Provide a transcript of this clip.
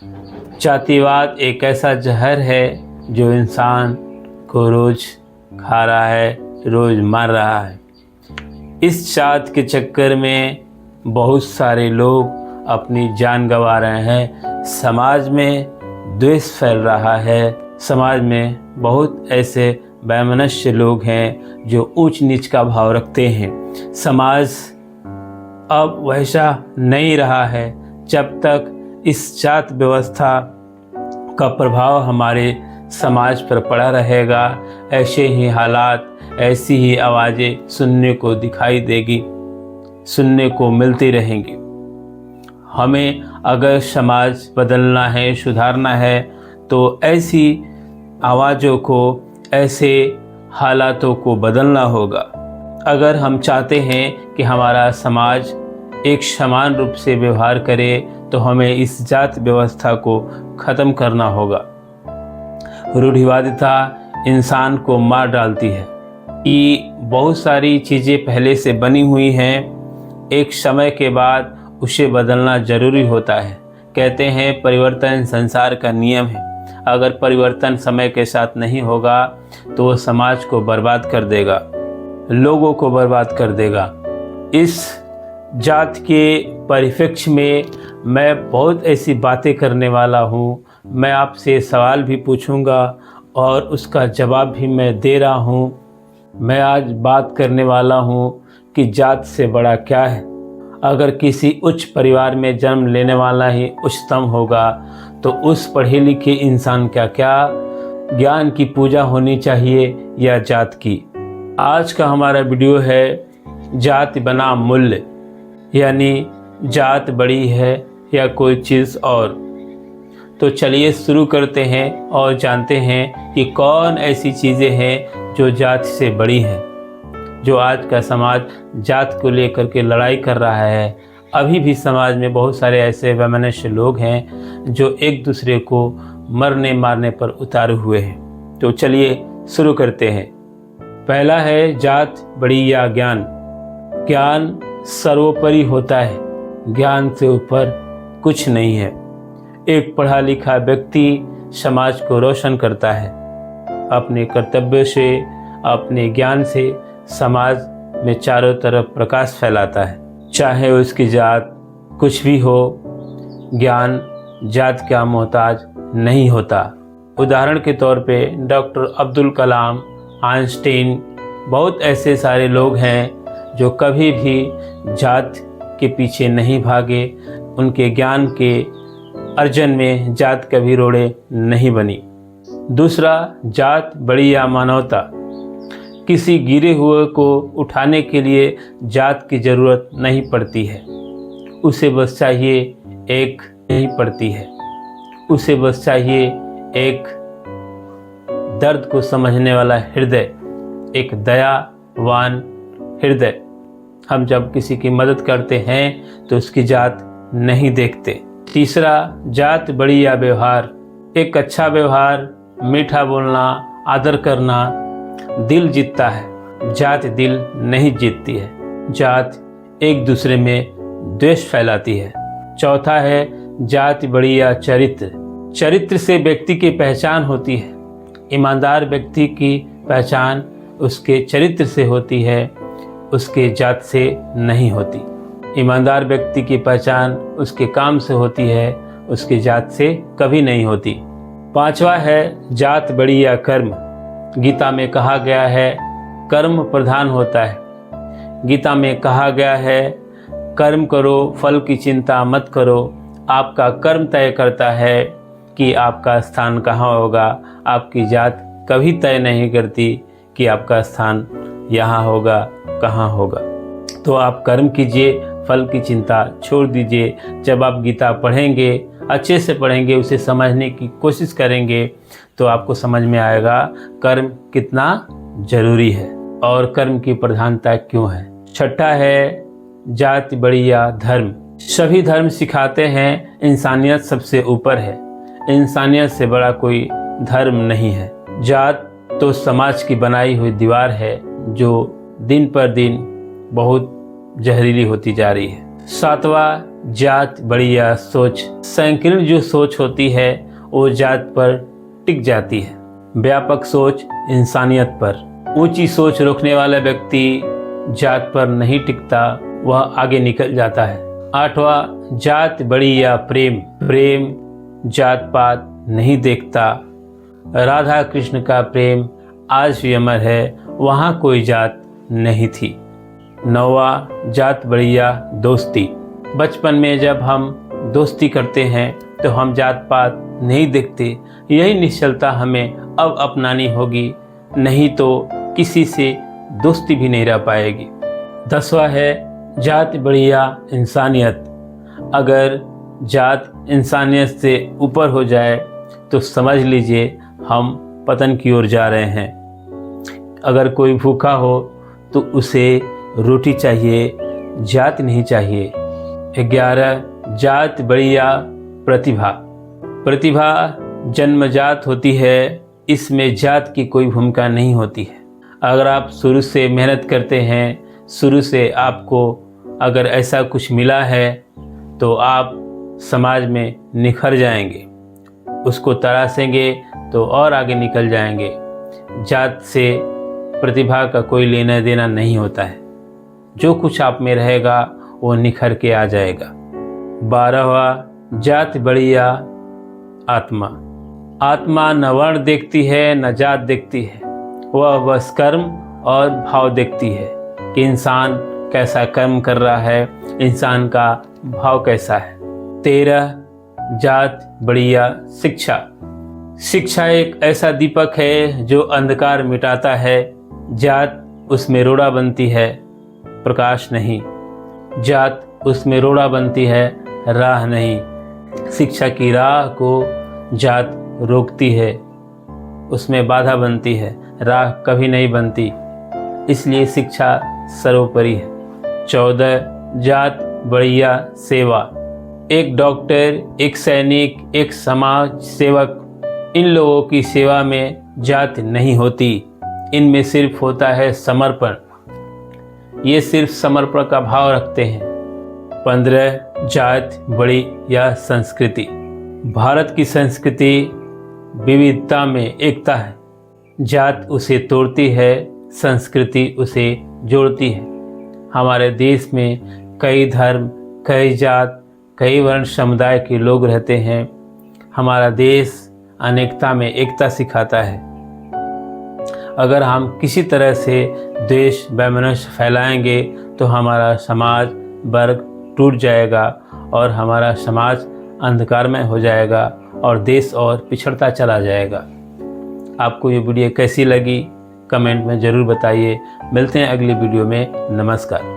जातिवाद एक ऐसा जहर है जो इंसान को रोज़ खा रहा है, रोज़ मार रहा है। इस जात के चक्कर में बहुत सारे लोग अपनी जान गंवा रहे हैं। समाज में द्वेष फैल रहा है। समाज में बहुत ऐसे वैमनस्य लोग हैं जो ऊंच नीच का भाव रखते हैं। समाज अब वैसा नहीं रहा है। जब तक इस जात व्यवस्था का प्रभाव हमारे समाज पर पड़ा रहेगा, ऐसे ही हालात, ऐसी ही आवाज़ें सुनने को दिखाई देगी, सुनने को मिलती रहेंगी। हमें अगर समाज बदलना है, सुधारना है, तो ऐसी आवाज़ों को, ऐसे हालातों को बदलना होगा। अगर हम चाहते हैं कि हमारा समाज एक समान रूप से व्यवहार करे, तो हमें इस जात व्यवस्था को ख़त्म करना होगा। रूढ़िवादिता इंसान को मार डालती है। ये बहुत सारी चीज़ें पहले से बनी हुई हैं, एक समय के बाद उसे बदलना ज़रूरी होता है। कहते हैं परिवर्तन संसार का नियम है। अगर परिवर्तन समय के साथ नहीं होगा तो वह समाज को बर्बाद कर देगा, लोगों को बर्बाद कर देगा। इस जात के परिप्रेक्ष्य में मैं बहुत ऐसी बातें करने वाला हूँ। मैं आपसे सवाल भी पूछूंगा और उसका जवाब भी मैं दे रहा हूँ। मैं आज बात करने वाला हूँ कि जात से बड़ा क्या है। अगर किसी उच्च परिवार में जन्म लेने वाला ही उच्चतम होगा, तो उस पढ़े लिखे इंसान क्या ज्ञान की पूजा होनी चाहिए या जात की। आज का हमारा वीडियो है जात बनाम मूल्य, यानी जात बड़ी है या कोई चीज़ और। तो चलिए शुरू करते हैं और जानते हैं कि कौन ऐसी चीज़ें हैं जो जात से बड़ी हैं। जो आज का समाज जात को लेकर के लड़ाई कर रहा है। अभी भी समाज में बहुत सारे ऐसे वैमनस्य लोग हैं जो एक दूसरे को मरने मारने पर उतारे हुए हैं। तो चलिए शुरू करते हैं। पहला है जात बड़ी या ज्ञान। ज्ञान सर्वोपरि होता है, ज्ञान से ऊपर कुछ नहीं है। एक पढ़ा लिखा व्यक्ति समाज को रोशन करता है। अपने कर्तव्य से, अपने ज्ञान से समाज में चारों तरफ प्रकाश फैलाता है। चाहे उसकी जात कुछ भी हो, ज्ञान जात का मोहताज नहीं होता। उदाहरण के तौर पे डॉक्टर अब्दुल कलाम, आइंस्टीन, बहुत ऐसे सारे लोग हैं जो कभी भी जात के पीछे नहीं भागे। उनके ज्ञान के अर्जन में जात कभी रोड़े नहीं बनी। दूसरा, जात बड़ी या मानवता। किसी गिरे हुए को उठाने के लिए जात की ज़रूरत नहीं पड़ती है। उसे बस चाहिए एक नहीं पड़ती है उसे बस चाहिए एक दर्द को समझने वाला हृदय, एक दयावान हृदय। हम जब किसी की मदद करते हैं तो उसकी जात नहीं देखते। तीसरा, जात बड़ी या व्यवहार। एक अच्छा व्यवहार, मीठा बोलना, आदर करना दिल जीतता है, जात दिल नहीं जीतती है। जात एक दूसरे में द्वेष फैलाती है। चौथा है जात बड़ी या चरित्र। चरित्र से व्यक्ति की पहचान होती है। ईमानदार व्यक्ति की पहचान उसके चरित्र से होती है, उसके जात से नहीं होती। ईमानदार व्यक्ति की पहचान उसके काम से होती है, उसके जात से कभी नहीं होती। पांचवा है जात बड़ी या कर्म। गीता में कहा गया है कर्म प्रधान होता है। गीता में कहा गया है कर्म करो, फल की चिंता मत करो। आपका कर्म तय करता है कि आपका स्थान कहाँ होगा। आपकी जात कभी तय नहीं करती कि आपका स्थान यहाँ होगा, कहाँ होगा। तो आप कर्म कीजिए, फल की चिंता छोड़ दीजिए। जब आप गीता पढ़ेंगे, अच्छे से पढ़ेंगे, उसे समझने की कोशिश करेंगे, तो आपको समझ में आएगा कर्म कितना जरूरी है और कर्म की प्रधानता क्यों है। छठा है जाति बड़ी या धर्म। सभी धर्म सिखाते हैं इंसानियत सबसे ऊपर है। इंसानियत से बड़ा कोई धर्म नहीं है। जात तो समाज की बनाई हुई दीवार है जो दिन पर दिन बहुत जहरीली होती जा रही है। सातवां, जात बढ़िया सोच। संकीर्ण जो सोच होती है वो जात पर टिक जाती है। व्यापक सोच इंसानियत पर। ऊंची सोच रखने वाला व्यक्ति जात पर नहीं टिकता, वह आगे निकल जाता है। आठवां, जात बड़ी या प्रेम। प्रेम जात पात नहीं देखता। राधा कृष्ण का प्रेम आज भी अमर है, वहाँ कोई जात नहीं थी। नौवां, जात बढ़िया दोस्ती। बचपन में जब हम दोस्ती करते हैं तो हम जात पात नहीं देखते। यही निश्चलता हमें अब अपनानी होगी, नहीं तो किसी से दोस्ती भी नहीं रह पाएगी। 10वां है जात बढ़िया इंसानियत। अगर जात इंसानियत से ऊपर हो जाए तो समझ लीजिए हम पतन की ओर जा रहे हैं। अगर कोई भूखा हो तो उसे रोटी चाहिए, जात नहीं चाहिए। 11, जात बढ़िया प्रतिभा। प्रतिभा जन्मजात होती है, इसमें जात की कोई भूमिका नहीं होती है। अगर आप शुरू से मेहनत करते हैं, शुरू से आपको अगर ऐसा कुछ मिला है तो आप समाज में निखर जाएंगे, उसको तराशेंगे तो और आगे निकल जाएंगे। जात से प्रतिभा का कोई लेना देना नहीं होता है। जो कुछ आप में रहेगा वो निखर के आ जाएगा। 12वां, जात बढ़िया आत्मा। आत्मा न वर्ण देखती है न जात देखती है, वह बस कर्म और भाव देखती है कि इंसान कैसा कर्म कर रहा है, इंसान का भाव कैसा है। 13, जात बढ़िया शिक्षा। शिक्षा एक ऐसा दीपक है जो अंधकार मिटाता है। जात उसमें रोड़ा बनती है, प्रकाश नहीं। जात उसमें रोड़ा बनती है, राह नहीं। शिक्षा की राह को जात रोकती है, उसमें बाधा बनती है, राह कभी नहीं बनती। इसलिए शिक्षा सर्वोपरि है। 14, जात बढ़िया सेवा। एक डॉक्टर, एक सैनिक, एक समाज सेवक, इन लोगों की सेवा में जात नहीं होती, इनमें सिर्फ होता है समर्पण। ये सिर्फ समर्पण का भाव रखते हैं। 15, जात बड़ी या संस्कृति। भारत की संस्कृति विविधता में एकता है। जात उसे तोड़ती है, संस्कृति उसे जोड़ती है। हमारे देश में कई धर्म, कई जात, कई वर्ण समुदाय के लोग रहते हैं। हमारा देश अनेकता में एकता सिखाता है। अगर हम किसी तरह से द्वेष वैमनस्य फैलाएंगे तो हमारा समाज वर्ग टूट जाएगा और हमारा समाज अंधकारमय हो जाएगा और देश और पिछड़ता चला जाएगा। आपको ये वीडियो कैसी लगी कमेंट में ज़रूर बताइए। मिलते हैं अगली वीडियो में। नमस्कार।